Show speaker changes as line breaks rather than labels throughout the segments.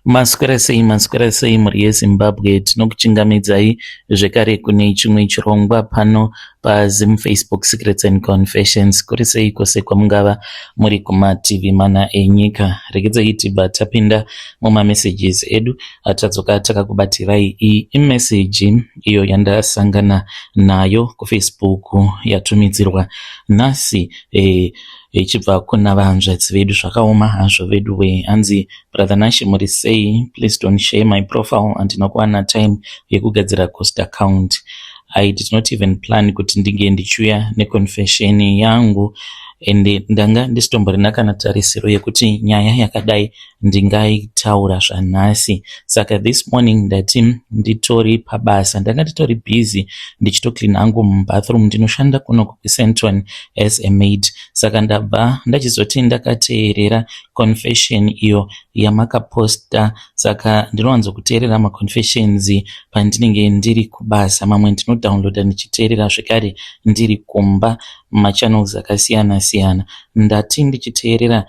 Maswera sei mhuri yeZimbabwe. Tinokuchingamidzai zvekare kune chimwe chirongwa pano paZim Facebook Secrets and Confessions. Kuri sei kwose kwamungava muri kumativi mana enyika. Regedzai tibva tapinda mumamessages edu atadzoka takakubatirai. Iyi imeseji iyo yandasangana nayo kuFacebook yatumidzirwa nhasi ichibva kuna vahanzvadzi vedu. Zvakaoma hazvo vedu we. Hanzi brother Nashi muri sei, please don't share my profile handina kuwana time yekugadzira ghost account. I did not even plan kuti ndinge ndichuya neconfession yangu ende ndanga ndisitomborina kana tarisiro yekuti nyaya yakadai ndingaitaura zvanhasi. Saka this morning ndati nditori pabasa, ndanga nditori busy ndichitoclean hangu mubathroom. Ndinoshanda kuno kuSenton as a maid. Saka ndabva ndachizoti ndakateerera confession iyo yamakaposta. Saka ndinowanzo kuteerera maconfessions pandinenge ndiri kubasa. Mamwe ndinodownloada ndichiteerera zvekare ndiri kumba machannels akasiyana siyana. Ndati ndichiteerera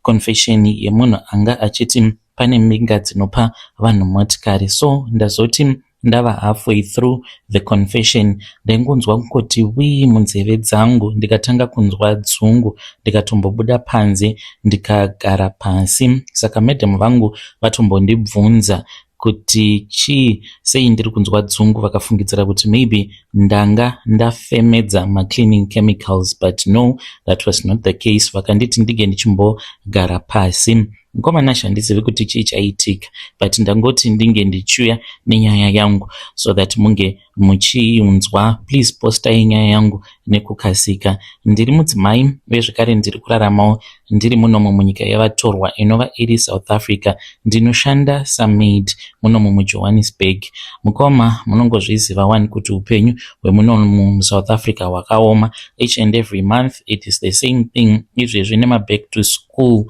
confession yemunhu anga achiti pane minga dzinopa vanhu motikari. So ndazoti ndava halfway through the confession ndengonzwa kungoti wii munzeve dzangu, ndikatanga kunzwa dzungu, ndikatombobuda panze ndikagara pasi. Saka madam vangu vatombondibvunza kuti sei ndiri kunzwa dzungu. Vakafungidzira kuti maybe ndanga ndafemedza macleaning chemicals, but no, that was not the case. Vakanditi ndige ndichimbogara pasi. Mukomana handizivi kuti chii chaitika, but ndangoti ndinge ndichuya nenyaya yangu so that munge muchiunzwa. Please postai nyaya yangu nekukasika. Ndiri mudzimai uye zvekare ndiri kuraramawo ndiri munomo munyika yavatorwa inova iri South Africa. Ndinoshanda samaid munomo muJohannesburg. Mukoma munongozviziva wani kuti upenyu hwemunomo muSouth Africa hwakaoma. Each and every month it is the same thing. Izvezvi nema back to school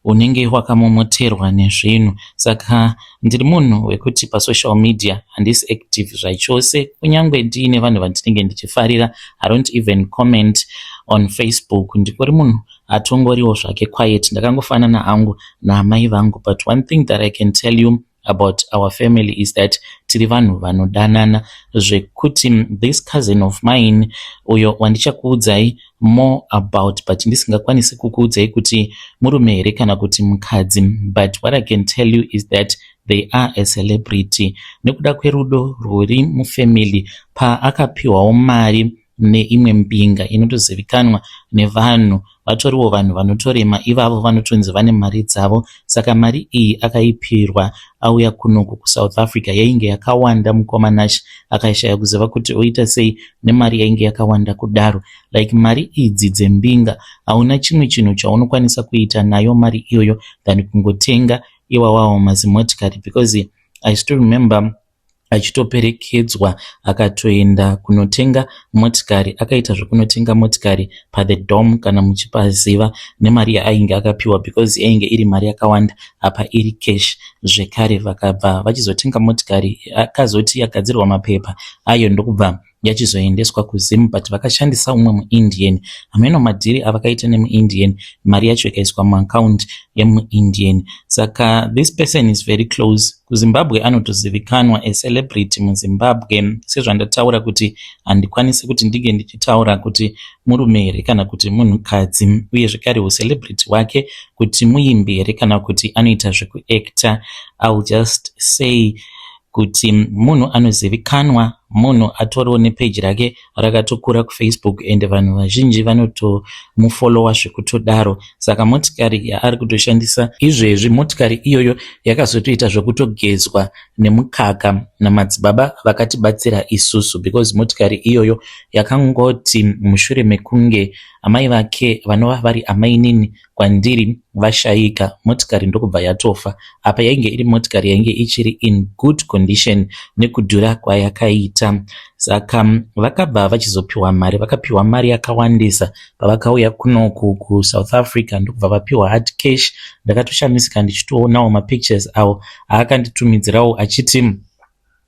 unenge wakamomoterwa nezvinhu. Saka ndiri munhu wekuti pasocial media handisi active zvachose. Kunyangwe ndiine vanhu vandinenge ndichifarira, I don't even comment on Facebook. Ndikori munhu atongoriwo zvake quiet. Ndakangofanana hangu naamai vangu. But one thing that I can tell you about our family is that tiri vanhu vanodanana zvekuti this cousin of mine uyo wandichakuudzai more about, but ndisingakwanisi kukuudzai kuti murume here kana kuti mukadzi. But what I can tell you is that they are a celebrity. Nekuda kwerudo rwuri mufamily, paakapiwawo mari neimwe mbinga inotozivikanwa nevanhu, vatoriwo vanhu vanotorema ivavo vanotonzi vane mari dzavo. Saka mari iyi akaipirwa auya kunoku kuSouth Africa. Yainge yakawanda. Mukomanashi akaishaya kuziva kuti oita sei nemari yainge yakawanda kudaro. Like mari idzi dzembinga hauna chimwe chinhu chaunokwanisa kuita nayo mari iyoyo than kungotenga iwawawo mazimotikari. Because I still remember achitoperekedzwa akatoenda kunotenga motikari. Akaita zvekunotenga motikari paThe Dome kana muchipaziva, nemari yainge akapiwa because yainge iri mari yakawanda apa iri cash. Zvekare vakabva vachizotenga motikari, akazoti yagadzirwa mapepa ayo ndokubva yachizoendeswa kuZim, but vakashandisa umwe muIndian. Hameno madhiri avakaita nemuIndian, mari yacho ikaiswa muaccount yemuIndian. Saka this person is very close kuZimbabwe. Anotozivikanwa a celebrity muZimbabwe. Sezvandataura kuti handikwanisi kuti ndige ndichitaura kuti murume here kana kuti munhukadzi, uye zvekare ucelebrity hwake kuti muimbi here kana kuti anoita zvekuacta. I'll just say kuti munhu anozivikanwa, munhu atoriwo nepage rake rakatokura kuFacebook ende vanhu vazhinji vanotomufollowa zvekutodaro. Saka motikari yaari kutoshandisa izvezvi, motikari iyoyo yakazotoita zvekutogezwa nemukaka namadzibaba vakatibatsira isusu, because motikari iyoyo yakangoti mushure mekunge amai vake vanova vari amainini kwandiri vashayika, motikari ndokubva yatofa. Apa yainge iri motikari yainge ichiri in good condition nekudhura kwayakaita. Saka vakabva vachizopiwa mari, vakapiwa mari yakawandisa pavakauya kunoku kuSouth Africa. Ndokubva vapiwa hard cash. Ndakatoshamisika ndichitoonawo mapictures avo aakanditumidzirawo achiti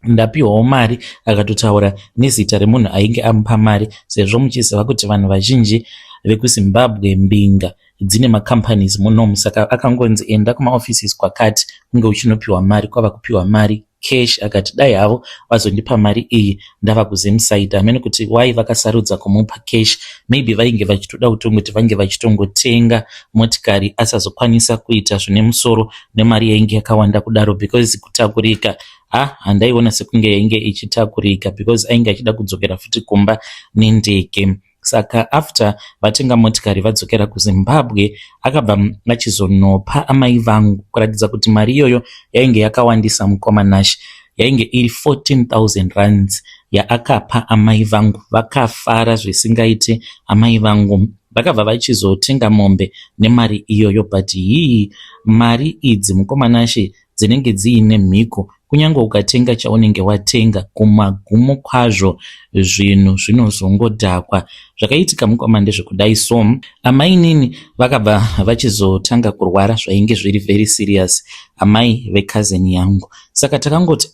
ndapiwawo mari, akatotaura nezita remunhu ainge amupa mari, sezvo muchiziva kuti vanhu vazhinji vekuZimbabwe mbinga dzine macompanies munomu, saka akangonzi enda kumaoffices kwakati kunge uchinopiwa mari, kwava kupiwa mari cash. Akati dai havo vazondipa mari iyi ndava kuzimusaida. Amene kuti wai vakasarudza kumupa cash, maybe vainge vachitoda kutongoti vange vachitongotenga motikari asazokwanisa kuita zvine musoro nemari yainge yakawanda kudaro, because kutakurika handaiona sekunge yainge ichitakurika, because ainge achida kudzokera futi kumba nendege. Saka after vatenga motikari vadzokera kuZimbabwe, akabva vachizonopa amai vangu kuratidza kuti mari iyoyo yainge yakawandisa mukomanashi, yainge iri 14,000 rands yaakapa amai vangu. Vakafara zvisingaite amai vangu, vakabva vachizotenga mombe nemari iyoyo. But hii mari idzi mukomanashi dzinenge dziine mhiko, kunyange ukatenga chaunenge watenga, kumagumo kwazvo zvinhu zvinozongodhakwa. Zvakaitika mukoma ndezvekudai. So amai nini vakabva vachizotanga kurwara zvainge zviri very serious, amai vekazeni yangu. Saka takangoti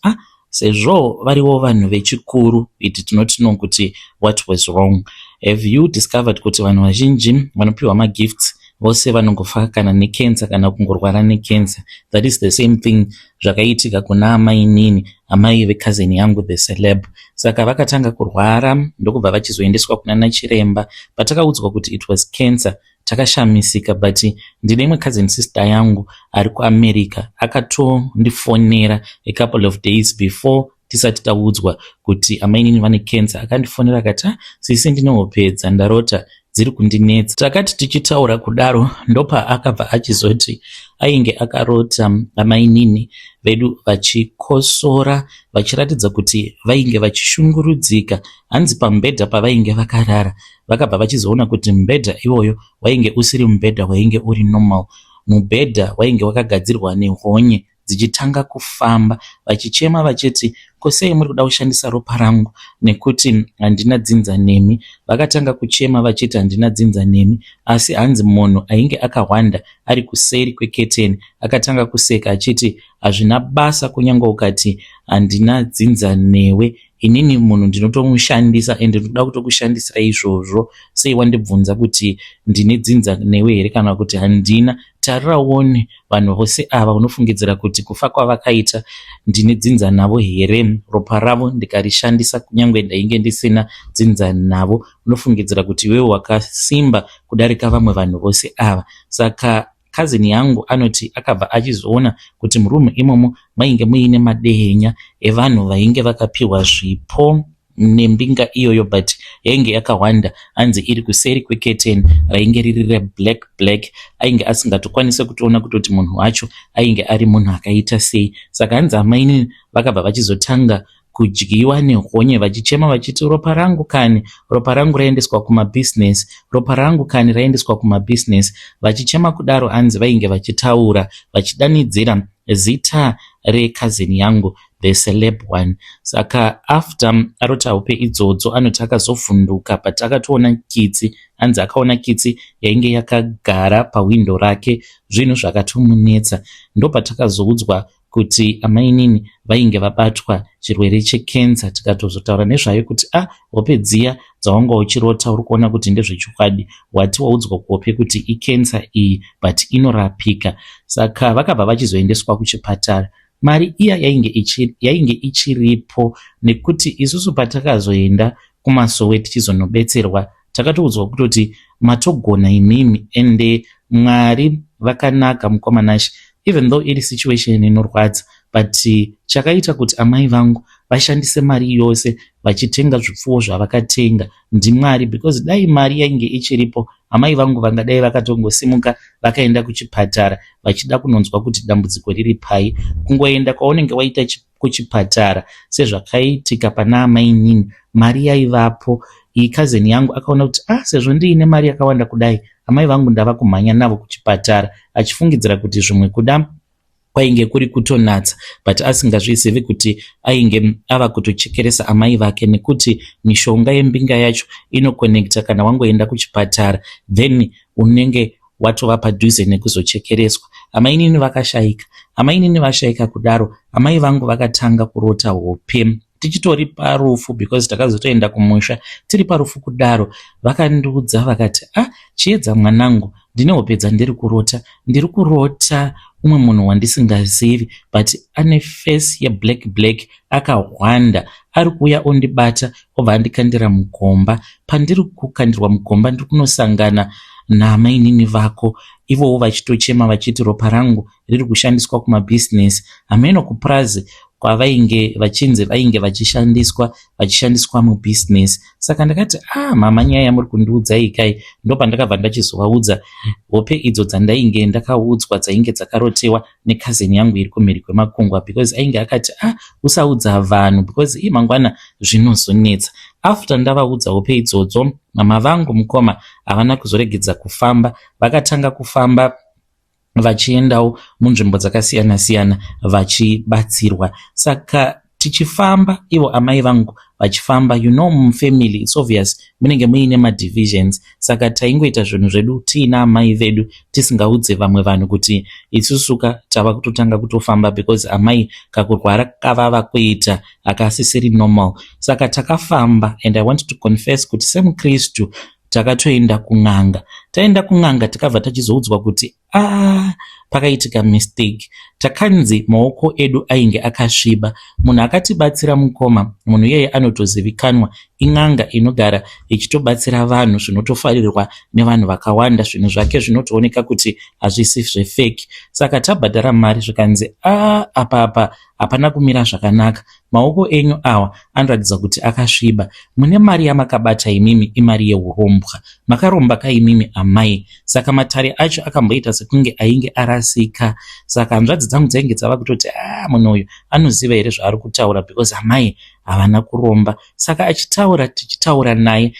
sezvo variwo vanhu vechikuru, iti tinotino kuti what was wrong. Have you discovered kuti vanhu vazhinji vanopiwa magifts vose vanongofa kana nekensa kana kungorwara nekensa? That is the same thing zvakaitika kuna amai nini, amai vekazeni yangu the celeb. Saka vakatanga kurwara ndokubva vachizoendeswa kuna nachiremba. Patakaudzwa kuti it was cancer, takashamisika. But ndine imwe cousin sister yangu ari kuAmerica, akatondifonera a couple of days before tisati taudzwa kuti amai nini vane cancer. Akandifonera akati sisi ndinopedza, ndarota dziri kundinetsa. Takati tichitaura kudaro ndopa akabva achizoti ainge akarota amai nini vedu vachikosora, vachiratidza kuti vainge vachishungurudzika. Hanzi pambedha pavainge vakarara, vakabva vachizoona kuti mubhedha iwoyo wainge usiri mubhedha wainge uri normal. Mubhedha wainge wakagadzirwa nehonye dzichitanga kufamba, vachichema vachiti kosei muri kuda kushandisa ropa rangu nekuti handina dzinza nemi. Vakatanga kuchema vachiti handina dzinza nemi, asi hanzi munhu ainge akawanda ari kuseri kweketeni akatanga kuseka achiti hazvina basa kunyange ukati handina dzinza newe, inini munhu ndinotomushandisa ende ndinoda kutokushandisira izvozvo. Sei wandibvunza kuti ndine dzinza newe here kana kuti handina? Tarira uone vanhu vose ava unofungidzira kuti kufa kwavakaita ndine dzinza navo here? Ropa ravo ndikarishandisa kunyange ndainge ndisina dzinza navo, unofungidzira kuti wewe wakasimba kudarika vamwe vanhu vose ava. Saka kazini yangu anoti akabva achizoona kuti murumu imomo mainge muine madehenya evanhu vainge vakapiwa zvipo nembinga iyoyo, but yainge yakawanda. Hanzi iri kuseri kweketeni rainge riri reblack. Ainge asingatokwanise kutoona kutoti munhu wacho ainge ari munhu akaita sei. Saka hanzi amai nini vakabva vachizotanga kudyiwa nehonye vachichema vachiti ropa rangu kani, ropa rangu raendeswa kumabusiness, ropa rangu kani raendeswa kumabusiness. Vachichema kudaro hanzi vainge vachitaura vachidanidzira zita rekazini yangu the celeb one. Saka after arota upe idzodzo anoti akazovhunduka, but akatoona kitsi. Hanzi akaona kitsi yainge yakagara pawindow rake, zvinhu zvakatomunetsa. Ndopatakazoudzwa kuti amai nini vainge vabatwa chirwere chekensa. Tikatozotaura nezvayo kuti hope dziya dzawanga uchirota uri kuona kuti ndezvechokwadi, wati waudzwa kuhope kuti ikensa iyi but inorapika. Saka vakabva vachizoendeswa kuchipatara. Mari iya yainge ichiripo, nekuti isusu patakazoenda kumasowe tichizonobetserwa takatoudzwa kutoti matogona imimi, ende Mwari vakanaka mukomanashi. Even though iri situation inorwadza, but chakaita kuti amai vangu vashandise mari yose vachitenga zvipfuwo zvavakatenga ndiMwari, because dai mari yainge ichiripo amai vangu vangadai vakatongosimuka vakaenda kuchipatara vachida kunonzwa kuti dambudziko riri pai. Kungoenda kwaunenge waita kuchipatara sezvakaitika pana amai nini, mari yaivapo. Iyi kazeni yangu akaona kuti sezvo ndiine mari yakawanda kudai, amai vangu ndava kumhanya navo kuchipatara, achifungidzira kuti zvimwe kuda kwainge kuri kutonatsa, but asingazvizivi kuti ainge ava kutochekeresa amai vake, nekuti mishonga yembinga yacho inokonekta kana wangoenda kuchipatara, then unenge watova padhuze nekuzochekereswa. Amai nini vakashaika. Amai nini vashaika kudaro, amai vangu vakatanga kurota hope. tichitori parufu because takazotoenda kumusha tiri parufu kudaro, vakandiudza vakati Chiedza mwanangu, ndine hope dzandiri kurota umwe munhu wandisingazivi but ane face yeblack akahwanda ari kuuya ondibata obva andikandira mugomba. Pandiri kukandirwa mugomba ndiri kunosangana namainini vako, ivowo vachitochema vachiti ropa rangu riri kushandiswa kumabhizinesi hameno kuprazi kwavainge vachinzi vainge vachishandiswa mubhizinesi. Saka ndakati mama, nyaya yamuri kundiudza ikai ndopandakabva ndachizovaudza hope idzo dzandainge ndakaudzwa dzainge dzakarotewa nekazeni yangu iri kumhiri kwemakungwa, because ainge akati usaudza vanhu because mangwana zvinozonetsa. After ndavaudza hope idzodzo, mama vangu mukoma havana kuzoregedza kufamba, vakatanga kufamba vachiendawo munzvimbo dzakasiyana-siyana vachibatsirwa. Saka tichifamba, ivo amai vangu vachifamba, mufamily it's obvious munenge muine madivisions. Saka taingoita zvinhu zvedu tiina amai vedu tisingaudze vamwe vanhu kuti isusuka tava kutotanga kutofamba because amai kakurwara kavava kuita akasisiri normal. Saka takafamba, and I want to confess kuti semuKristu takatoenda kun'anga. Taenda kun'anga tikabva tachizoudzwa kuti pakaitika mistake. Takanzi maoko edu ainge akasviba. Munhu akatibatsira mukoma, munhu iyeye anotozivikanwa in'anga inogara ichitobatsira vanhu zvinotofarirwa nevanhu vakawanda, zvinhu zvake zvinotooneka kuti hazvisi zvefeki. Saka tabhadhara mari zvikanzi apa hapana kumira zvakanaka, maoko enyu awa anoratidza kuti akasviba, mune mari yamakabata imimi imari yeurombwa, makaromba kaimimi amai. Saka matare acho akamboita sekunge ainge arasika. Saka hanzvadzi dzangu dzainge dzava kutoti munhu uyu anoziva here zvaari kutaura because amai havana kuromba. Saka achitaura, tichitaura naye,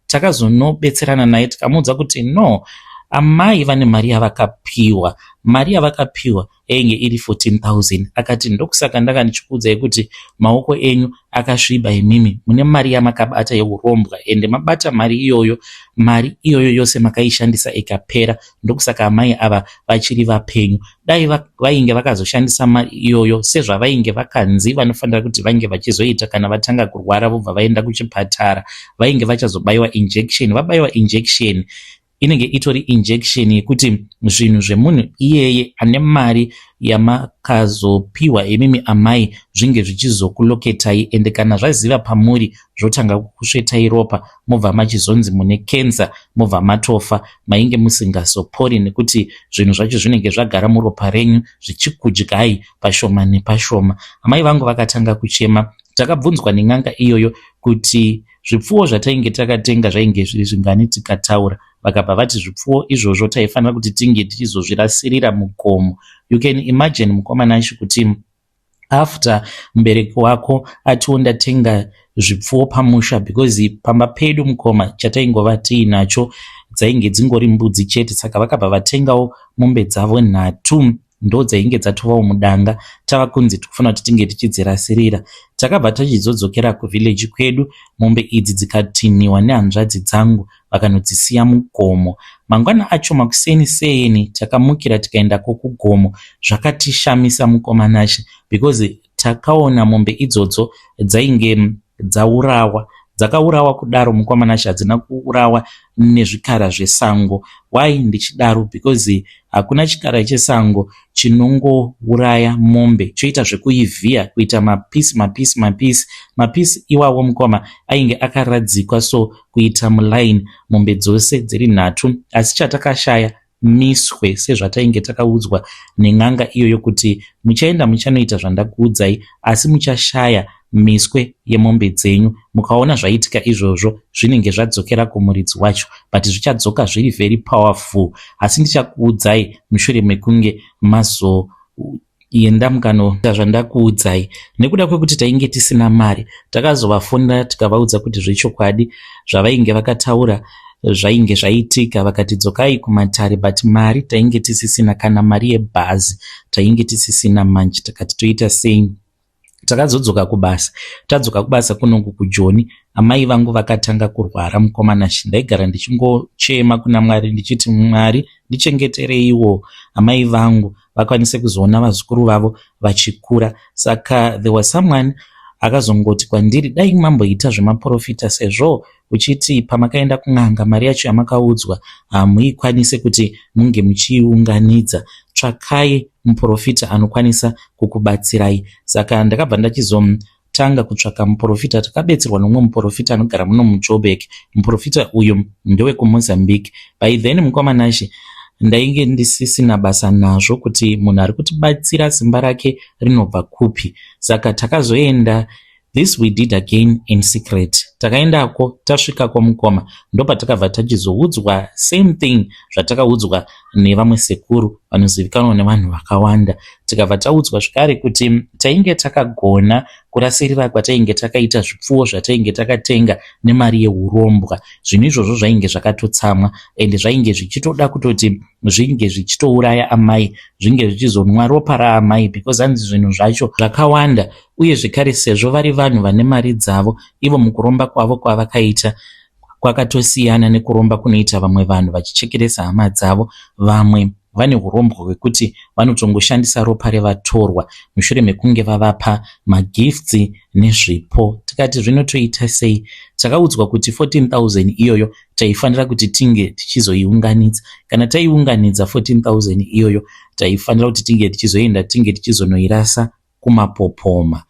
takazonobetserana naye tikamuudza kuti no, amai vane mari yavakapiwa. Mari yavakapiwa yainge iri 14,000. Akati ndokusaka ndanga ndichikuudzai kuti maoko enyu akasviba imimi, mune mari yamakabata yeurombwa ende mabata mari iyoyo yose makaishandisa ikapera. Ndokusaka amai ava vachiri vapenyu. Dai vainge vakazoshandisa mari iyoyo sezvavainge vakanzi vanofanira kuti vange vachizoita kana vatanga kurwara vobva vaenda kuchipatara, vainge vachazobayiwa injection. Vabayiwa injection inenge itori injection yekuti zvinhu zvemunhu iyeye ane mari yamakazopiwa imimi amai zvinge zvichizokuloketai, ende kana zvaziva pamuri zvotanga kusvetai ropa, mobva machizonzi mune kenza, mobva matofa, mainge musingazopori nekuti zvinhu zvacho zvinenge zvagara muropa renyu zvichikudyai pashoma nepashoma. Amai vangu vakatanga kuchema. Takabvunzwa nen'anga iyoyo kuti zvipfuwo zvatainge takatenga zvainge zviri zvingani tikataura. Vakabva vati zvipfuwo izvozvo taifanira kuti tinge tichizozvirasirira mugomo. You can imagine mukomana acho kuti after mubereki wako atiwo ndatenga zvipfuwo pamusha, because pamba pedu mukoma chataingova tiinacho dzainge dzingori mbudzi chete. Saka vakabva vatengawo mombe dzavo 3 ndo dzainge dzatovawo mudanga. Tava kunzi tikufana kuti tinge tichidzirasirira. Takabva tachizodzokera kuvillage kwedu, mombe idzi dzikatiniwa nehanzvadzi dzangu vakanodzisiya mugomo. Mangwana acho makuseni takamukira tikaendako kugomo. Zvakatishamisa mukomanashi because takaona mombe idzodzo dzainge dzakaurawa kudaro. Mukomanashi hadzina kuurawa nezvikara zvesango. Why ndichidaro? Because hakuna chikara chesango chinongouraya mombe choita zvekuivhiya kuita mapisi iwawo mukoma ainge akaradzikwa so kuita mulaini mombe dzose dziri 3. Asi chatakashaya miswe sezvatainge takaudzwa nen'anga iyoyo kuti muchaenda muchanoita zvandakuudzai, asi muchashaya miswe yemombe dzenyu. Mukaona zvaitika izvozvo zvinenge zvadzokera kumuridzi wacho, but zvichadzoka zviri very powerful. Asi ndichakuudzai mushure mekunge mazoenda mukanoita zvandakuudzai. Nekuda kwekuti tainge tisina mari, takazovafunda tikavaudza kuti zvechokwadi zvavainge vakataura zvainge zvaitika. Vakati dzokai kumatare, but mari tainge tisisina, kana mari yebhazi tainge tisisina manje. Takati toita sei? Takazodzoka kubasa. Tadzoka kubasa kunongo kuJoni, amai vangu vakatanga kurwara mukomanashi. Ndaigara ndichingochema kuna Mwari ndichiti, Mwari ndichengetereiwo amai vangu vakwanise kuzoona vazukuru vavo vachikura. Saka there was someone akazongoti kwandiri, dai mamboita zvemaprofita, sezvo uchiti pamakaenda kun'anga mari yacho yamakaudzwa hamuikwanise kuti munge muchiiunganidza, tsvakai muprofita anokwanisa kukubatsirai. Saka ndakabva ndachizotanga kutsvaka muprofita. Takabetserwa nomumwe muprofita anogara muno muJoburg. Muprofita uyu ndewe kuMozambique. By then mukomanashi ndainge ndisisina basa nazvo kuti munhu ari kutibatsira simba rake rinobva kupi. Saka takazoenda, this we did again in secret. Takaendako, tasvika kwamukoma, ndopatakabva tachizoudzwa same thing zvatakaudzwa nevamwe sekuru vanozivikanwa nevanhu vakawanda. Tikabva taudzwa zvakare kuti tainge takagona kurasirira kwatainge takaita zvipfuwo zvatainge takatenga nemari yeurombwa. Zvinhu izvozvo zvainge zvakatotsamwa ende zvainge zvichitoda kutoti zvinge zvichitouraya amai, zvinge zvichizonwa ropa raamai, because hanzi zvinhu zvacho zvakawanda. Uye zvekare sezvo vari vanhu vane mari dzavo, ivo mukuromba kwavo kwavakaita kwakatosiyana nekuromba kunoita vamwe vanhu vachichekeresa hama dzavo. Vamwe vane urombo hwekuti vanotongoshandisa ropa revatorwa mushure mekunge vavapa magifts nezvipo. Tikati zvinotoita sei? Takaudzwa kuti 14,000 iyoyo taifanira kuti tinge tichizoiunganidza. Kana taiunganidza 14,000 iyoyo taifanira kuti tinge tichizoenda tinge tichizonoirasa kumapopoma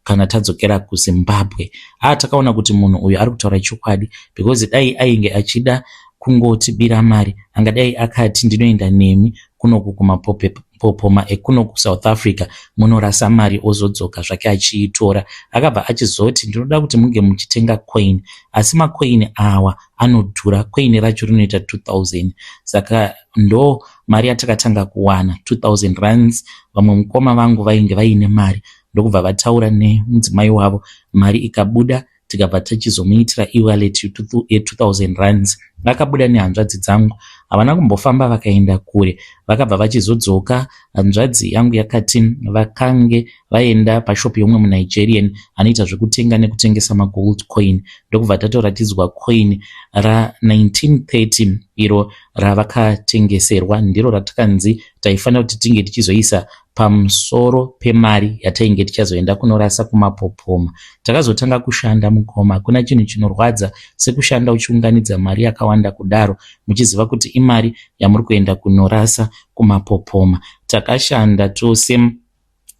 kana tadzokera kuZimbabwe. Takaona kuti munhu uyu ari kutaura chokwadi, because dai ainge achida kungotibira mari angadai akati ndinoenda nemi kunoku kumapopoma ekuno kuSouth Africa munorasa mari ozodzoka zvake achiitora. Akabva achizoti ndinoda kuti munge muchitenga coin, asi macoin awa anodhura, coin racho rinoita 2,000. Saka ndo mari yatakatanga kuwana 2,000 rands. Vamwe mukoma vangu vainge vaine mari, ndokubva vataura nemudzimai wavo, mari ikabuda tikabva tachizomuitira e-wallet ye 2,000 rands. Vakabuda nehanzvadzi dzangu, havana kumbofamba vakaenda kure, vakabva vachizodzoka. Hanzvadzi yangu yakati vakange vaenda pashopu yomwe muNigerian anoita zvekutenga nekutengesa magold coin, ndokubva tatoratidzwa coin ra1930 iro ravakatengeserwa, ndiro ratakanzi taifanira kuti tinge tichizoisa pamusoro pemari yatainge tichazoenda kunorasa kumapopoma. Takazotanga kushanda mukoma. Kuna chinhu chinorwadza sekushanda uchiunganidza mari yakawanda kudaro muchiziva kuti imari yamuri kuenda kunorasa kumapopoma. Takashanda tose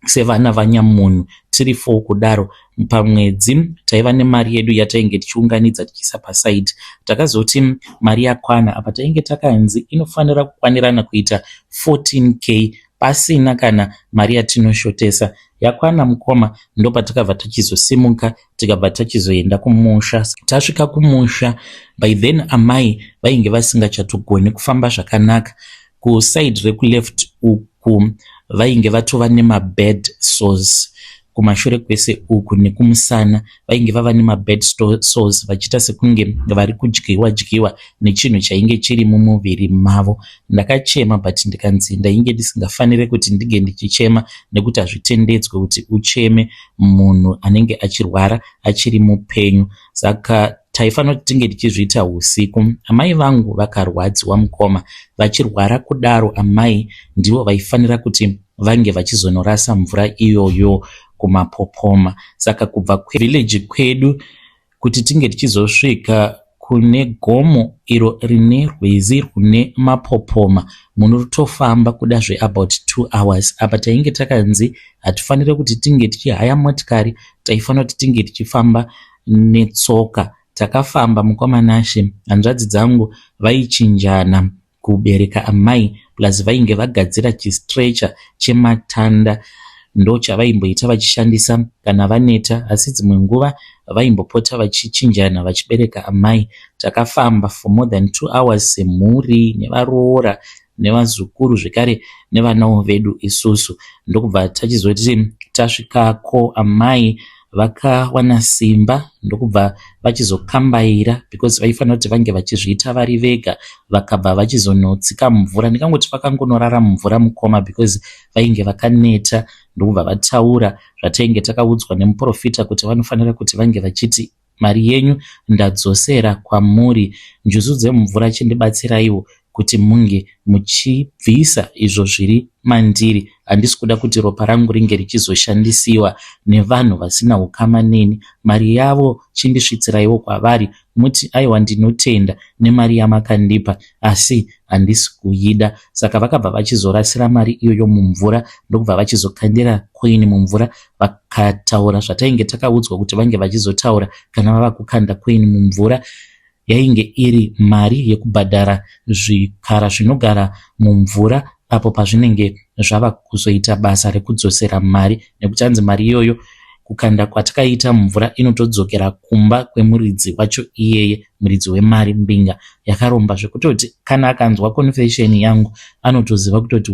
sevana vanyamunhu tiri 4 kudaro. Pamwedzi taiva nemari yedu yatainge tichiunganidza tichiisa pasaidi. Takazoti mari yakwana, apa tainge takanzi inofanira kukwanirana kuita 14k pasina kana mari yatinoshotesa. Yakwana mukoma, ndopatakabva tachizosimuka tikabva tachizoenda kumusha. Tasvika kumusha, by then amai vainge vasingachatogoni kufamba zvakanaka. Kusaidi rekuleft uku vainge vatova nemabed sores. Kumashure kwese uku nekumusana vainge vava nemabed sores, vachiita sekunge vari kudyiwa nechinhu chainge chiri mumuviri mavo. Ndakachema, but ndikanzi ndainge ndisingafanire kuti ndige ndichichema nekuti hazvitendedzwe kuti ucheme munhu anenge achirwara achiri mupenyu. Saka taifanira kuti tinge tichizviita usiku. Amai vangu vakarwadziwa mukoma, vachirwara kudaro. Amai ndivo vaifanira kuti vange vachizonorasa mvura iyoyo kumapopoma. Saka kubva kuvillage kwedu kuti tinge tichizosvika kune gomo iro rine rwizi rune mapopoma munotofamba kuda about 2 hours. Apa tainge takanzi hatifanire kuti tinge tichihaya motikari, taifanira kuti tinge tichifamba netsoka. Takafamba mukomanashi. Hanzvadzi dzangu vaichinjana kubereka amai, plus vainge vagadzira chistretcher chematanda, ndo chavaimboita vachishandisa kana vaneta, asi dzimwe nguva vaimbopota vachichinjana vachibereka amai. Takafamba for more than 2 hours semhuri nevaroora nevazukuru zvekare nevanawo vedu isusu. Ndokubva tachizoti tasvikako amai vakawana simba, ndokubva vachizokambaira, because vaifanira kuti vange vachizviita vari vega, vakabva vachizonotsika mvura. Ndikangoti vakangonorara mumvura mukoma because vainge vakaneta. Ndokubva vataura zvatainge takaudzwa nemuprofita kuti vanofanira kuti vange vachiti, mari yenyu ndadzosera kwamuri, njuzu dzemvura chindibatsiraiwo kuti munge muchibvisa izvo zviri mandiri. Handisi kuda kuti ropa rangu ringe richizoshandisiwa nevanhu vasina ukama neni. Mari yavo chindisvitsiraiwo kwavari, muti aiwa ndinotenda nemari yamakandipa, asi handisi kuida. Saka vakabva vachizorasira mari iyoyo mumvura, ndokubva vachizokandira koini mumvura. Vakataura zvatainge takaudzwa kuti vange vachizotaura kana vava kukanda koini mumvura. Yainge iri mari yekubhadhara zvikara zvinogara mumvura apo pazvinenge zvava kuzoita basa rekudzosera mari, nekuti hanzi mari iyoyo kukanda kwatakaita mumvura inotodzokera kumba kwemuridzi wacho iyeye, muridzi wemari Mbinga. Yakaromba zvekutoti kana akanzwa confession yangu anotoziva kutoti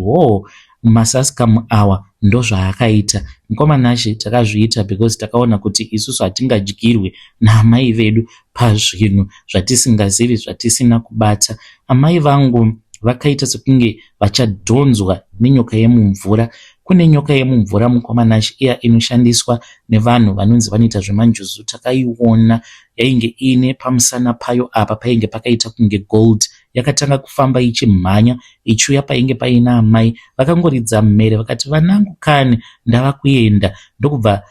masaskamu awa ndozvaakaita. Mukomanashi takazviita because takaona kuti isusu hatingadyirwe naamai vedu pazvinhu zvatisingazivi, zvatisina kubata. Amai vangu vakaita sekunge vachadhonzwa nenyoka yemumvura. Kune nyoka yemumvura mukomanashi iya inoshandiswa nevanhu vanonzi vanoita zvemanjuzu. Takaiona yainge ine pamusana payo apa painge pakaita kunge gold. Yakatanga kufamba ichimhanya ichiuya painge paina amai. Vakangoridza mhere vakati, vanangu kane ndava kuenda. Ndokubva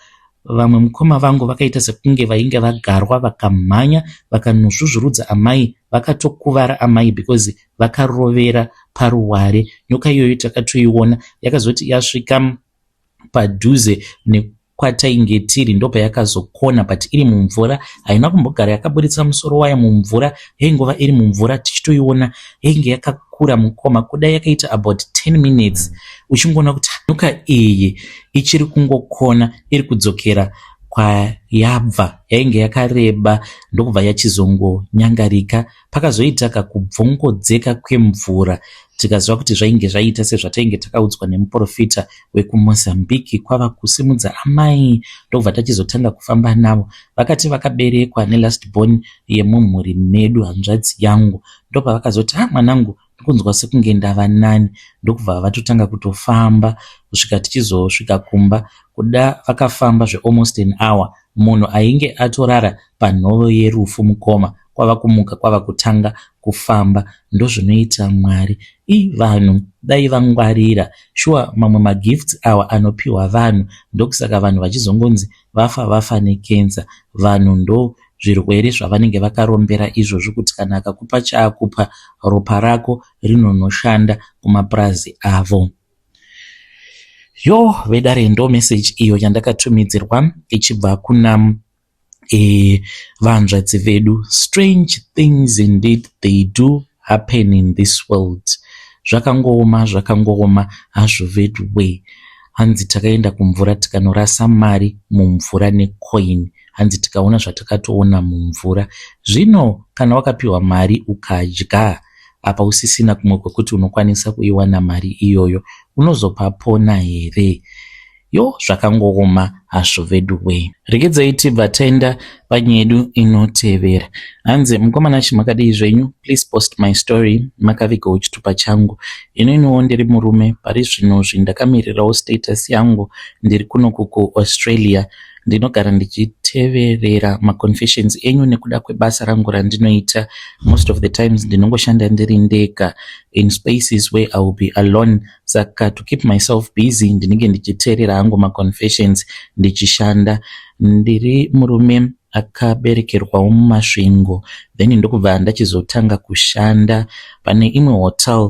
vamwe mukoma vangu vakaita sekunge vainge vagarwa, vakamhanya vakanozvuzvurudza amai, vakatokuvara amai because vakarovera paruware. Nyoka iyoyo takatoiona yakazoti yasvika padhuze kwatainge tiri ndopa yakazokona, but iri mumvura. Haina kumbogara yakaburitsa musoro wayo mumvura, yaingova iri mumvura tichitoiona. Yainge yakakura mukoma, kudai yakaita about 10 minutes uchingoona kuti nyoka iyi ichiri kungokona iri kudzokera kwayabva. Yainge yakareba ndokubva yachizongonyangarika. Pakazoita kakubvongodzeka kwemvura, tikaziva kuti zvainge zvaita sezvatainge takaudzwa nemuprofita wekuMozambique, kwava kusimudza amai ndokubva tachizotanga kufamba navo. Vakati vakaberekwa nelast born yemumhuri medu, hanzvadzi yangu, ndokubva vakazoti mwanangu ndikunzwa sekunge ndava nani. Ndokubva vatotanga kutofamba kusvika tichizosvika kumba. Kuda vakafamba almost an hour, munhu ainge atorara panhoo yerufu mukoma kwava kumuka, kwava kutanga kufamba. Ndozvinoita Mwari. Vanhu dai vangwarira, sure mamwe magifts awa anopiwa vanhu, ndokusaka vanhu vachizongonzi vafa nekenza. Vanhu ndo zvirwere zvavanenge vakarombera izvozvo, kuti kana akakupa chaakupa, ropa rako rinonoshanda kumapurazi avo. Vedare ndo message iyo yandakatumidzirwa ichibva kuna vanzvadzi vedu. Strange things indeed they do happen in this world. Zvakangooma hazvo vedu we. Hanzi takaenda kumvura tikanorasa mari mumvura necoin. Hanzi tikaona zvatakatoona mumvura. Zvino kana wakapiwa mari ukadya, apa usisina kumwe kwekuti unokwanisa kuiwana mari iyoyo, unozopapona here? Zvakangooma hazvo vedu we. Regedzai tibva taenda panyedu inotevera. Hanzi mukomanachi makadii zvenyu? Please post my story. Makavigawo chitupa changu. Ininiwo ndiri murume, pari zvino zvindakamirirawo status yangu ndiri kuno ku Australia. Ndinogara ndichiteverera maconfessions enyu nekuda kwebasa rangu randinoita. Most of the times ndinongoshanda ndiri ndega in spaces where I will be alone. Saka to keep myself busy ndinenge ndichiteerera hangu maconfessions ndichishanda. Ndiri murume akaberekerwawo mumasvingo, then ndokubva ndachizotanga kushanda pane imwe hotel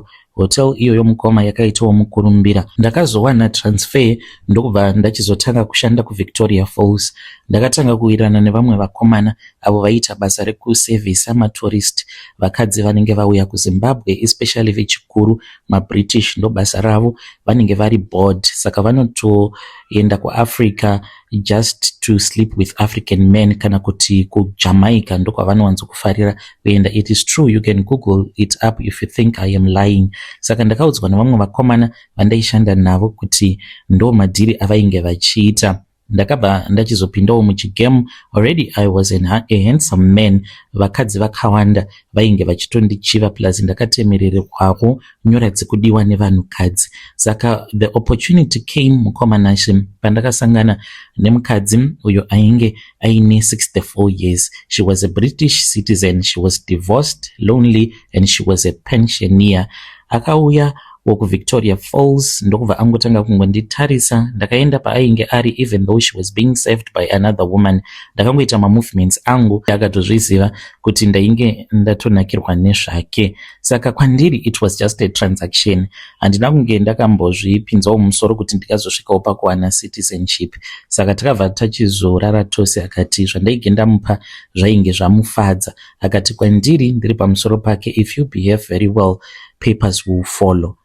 iyoyo mukoma yakaitawo mukurumbira. Ndakazowana transfer ndokubva ndachizotanga kushanda kuVictoria Falls. Ndakatanga kuirana nevamwe vakomana avo vaita basa rekusevhisa matourist, vakadzi vanenge vauya kuZimbabwe, especially vechikuru maBritish, ndo basa ravo. Vanenge vari bored, saka vanotoenda kuAfrica just to sleep with African men, kana kuti kuJamaica ndokwa vanovanzokufarira kuenda. It is true, you can Google it up if you think I am lying. Saka ndakaudzwa nevamwe vakomana vandaishanda navo kuti ndo madhiri avainge vachiita. ndakabva ndachizopindawo muchigame. Already I was a handsome man, vakadzi vakawanda vainge vachitondichiva, plus ndakatemererwawo nyora dzekudiwa nevanhukadzi. Saka the opportunity came mukomanashi pandakasangana nemukadzi uyo ainge aine 64 years. She was a British citizen, she was divorced, lonely, and she was a pensioner. Akauya woku Victoria Falls, ndokubva angotanga kungonditarisa. Ndakaenda paainge ari, even though she was being saved by another woman. Ndakangoita movements angu, akatozviziva kuti ndainge ndatonakirwa nezvake. Saka kwandiri it was just a transaction. Handina kunge ndakambozvipinzawo mumusoro kuti ndikazosvikawo pakuwana citizenship. Saka takabva tachizorara tose. Akati zvandainge ndamupa zvainge zvamufadza. Akati kwandiri ndiri pamusoro pake, if you behave very well, papers will follow.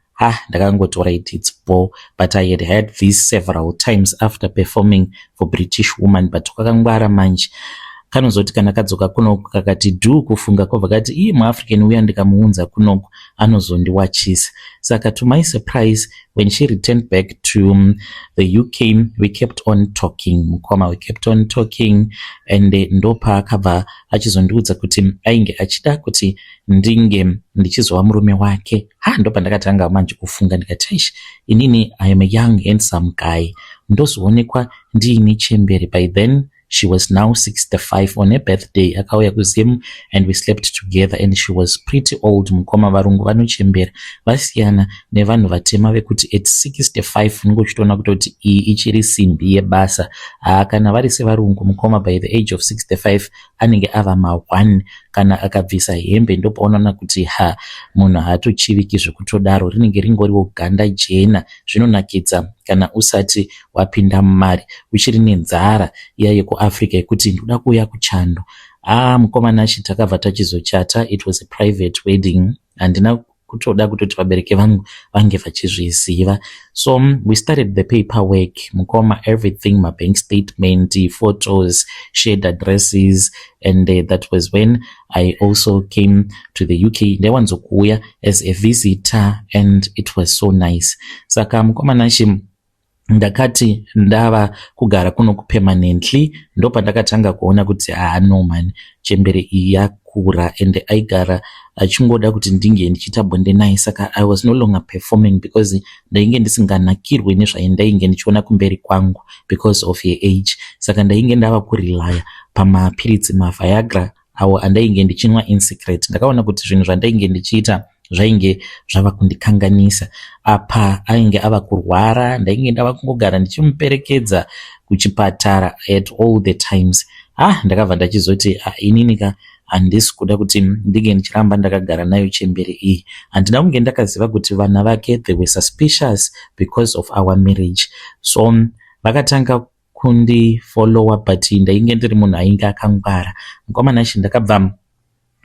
Ndakangoti alright, it's bore, but I had had this several times after performing for British Woman, but kakangwara manje. Kanozoti kana kadzoka kunoku kakati du kufunga kwabva kati muAfrican uya ndikamuunza kunoku anozondiwachisa. Saka to my surprise, when she returned back to the UK, we kept on talking. Mukoma, we kept on talking, and ndopa akabva achizondiudza kuti ainge achida kuti ndinge ndichizova murume wake. Ndopa ndakatanga manje kufunga, ndikati inini I am a young handsome guy, ndozoonekwa ndiini chembere. By then she was now 65. On her birthday akauya kuZim and we slept together, and she was pretty old. Mukoma, varungu vanochembera vasiyana nevanhu vatema vekuti at 65 ngochitona kutoti iyi ichiri simbi yebasa. Kana vari sevarungu, mukoma by the age of 65 anenge ava ma1. Kana akabvisa hembe ndopaonana kuti munhu haatochiviki zvekutodaro, rinenge ringoriwo ganda jena. Zvinonakidza kana usati wapinda mumari, uchiri nenzara iya yekuAfrica yekuti ndoda kuuya kuchando. Mukomanashi takabva tachizochata. It was a private wedding. Handina kutoda kutoti vabereki vangu vange vachizviziva. So we started the paperwork. Mukoma, everything, my bank statement, photos, shared addresses, and that was when I also came to the UK. Ndewanzokuya as a visitor, and it was so nice. Saka mukomanashi ndakati ndava kugara kuno permanently, ndopa ndakatanga kuona kuti no man, chembere iyi yakura, and aigara achingoda kuti ndinge ndichita bonde naye. Saka I was no longer performing because ndainge ndisinganakirwe nezvaindainge ndichiona kumberi kwangu because of her age. Saka ndainge ndava kurelaya pamapirizi maViagra awo andainge ndichinwa in secret. Ndakaona kuti zvinhu zvandainge ndichiita zvainge zvava kundikanganisa. Apa ainge ava kurwara, ndainge ndava kungogara ndichimuperekedza kuchipatara at all the times. Ndakabva ndachizoti ininika handisi kuda kuti ndinge ndichiramba ndakagara nayo chembere iyi. Handina kunge ndakaziva kuti vana vake they were suspicious because of our marriage. So vakatanga kundifollowa, but ndainge ndiri munhu ainge akangwara. Mukomanashi ndakabva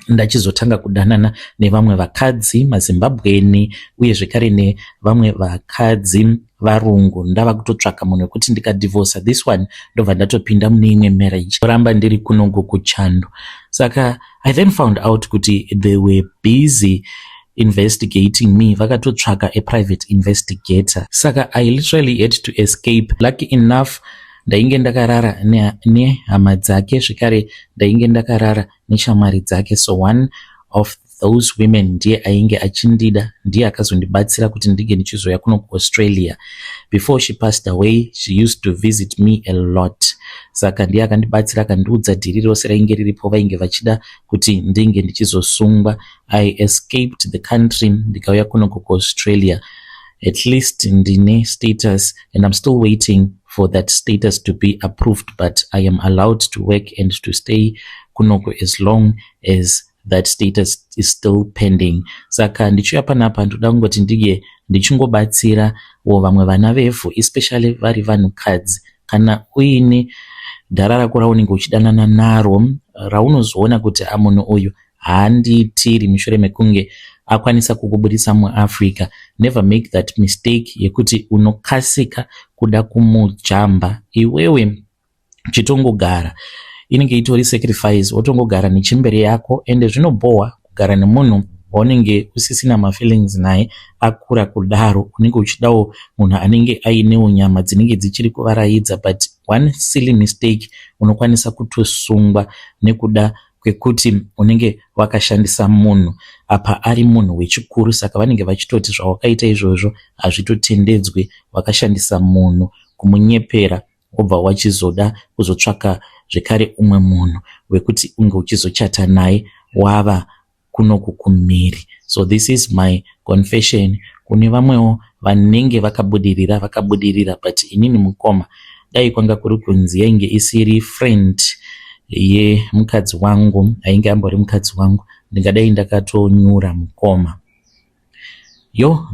ndachizotanga kudanana nevamwe vakadzi maZimbabweni uye zvekare nevamwe vakadzi varungu. Ndava kutotsvaka munhu wekuti ndikadivorsa this one ndobva ndatopinda mune imwe marriage, ramba ndiri kunongo kuchando. Saka I then found out kuti they were busy investigating me, vakatotsvaka a private investigator. Saka I literally had to escape. Lucky enough ndainge ndakarara nehama dzake, zvekare ndainge ndakarara neshamwari dzake. So one of those women ndiye ainge achindida, ndiye akazondibatsira kuti ndige ndichizoya kuno kuAustralia. Before she passed away, she used to visit me a lot. Saka ndiye akandibatsira, akandiudza dhiri rose rainge riripo vainge vachida kuti ndinge ndichizosungwa. I escaped the country ndikauya kuno kuAustralia. At least ndine status, and I'm still waiting for that status to be approved, but I am allowed to work and to stay kunoko as long as that status is still pending. Saka ndichiuya panapa ndoda kungoti ndige ndichingobatsira vamwe vana vevhu, especially vari vanhukadzi. Kana uine dhara rako raunenge uchidanana naro, raunozoona kuti munhu uyu haandiitiri mushure mekunge akwanisa kukubudisa muAfrica, never make that mistake yekuti unokasika kuda kumujamba. Iwewe chitongogara, inenge itori sacrifice, wotongogara nechembere yako, ende zvinobohwa kugara nemunhu waunenge usisina mafeelings naye akura kudaro, unenge uchidawo munhu anenge ainewo nyama dzinenge dzichiri kuvaraidza, but one silly mistake unokwanisa kutosungwa nekuda kwekuti unenge wakashandisa munhu apa ari munhu wechikuru. Saka vanenge vachitoti zvawakaita izvozvo hazvitotendedzwe, wakashandisa munhu kumunyepera wobva wachizoda kuzotsvaka zvekare umwe munhu wekuti unge uchizochata naye wava kunoku kumhiri. So this is my confession. Kune vamwewo vanenge vakabudirira, but inini mukoma dai kwanga kuri kunzi yainge isiri friend yemukadzi wangu, ainge ambori mukadzi wangu, ndingadai ndakatonyura mukoma.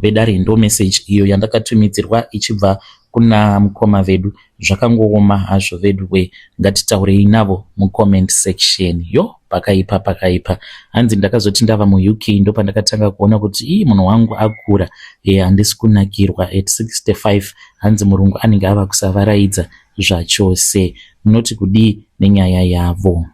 Vedare ndo message iyo yandakatumidzirwa ichibva kuna mukoma vedu. Zvakangooma hazvo vedu we, ngatitaurei navo mucomment section. Pakaipa hanzi ndakazoti ndava muUK ndo pandakatanga kuona kuti munhu wangu akura, handisi kunakirwa at 65. Hanzi murungu anenge ava kusavaraidza zvachose. Munoti kudii nenyaya yavo?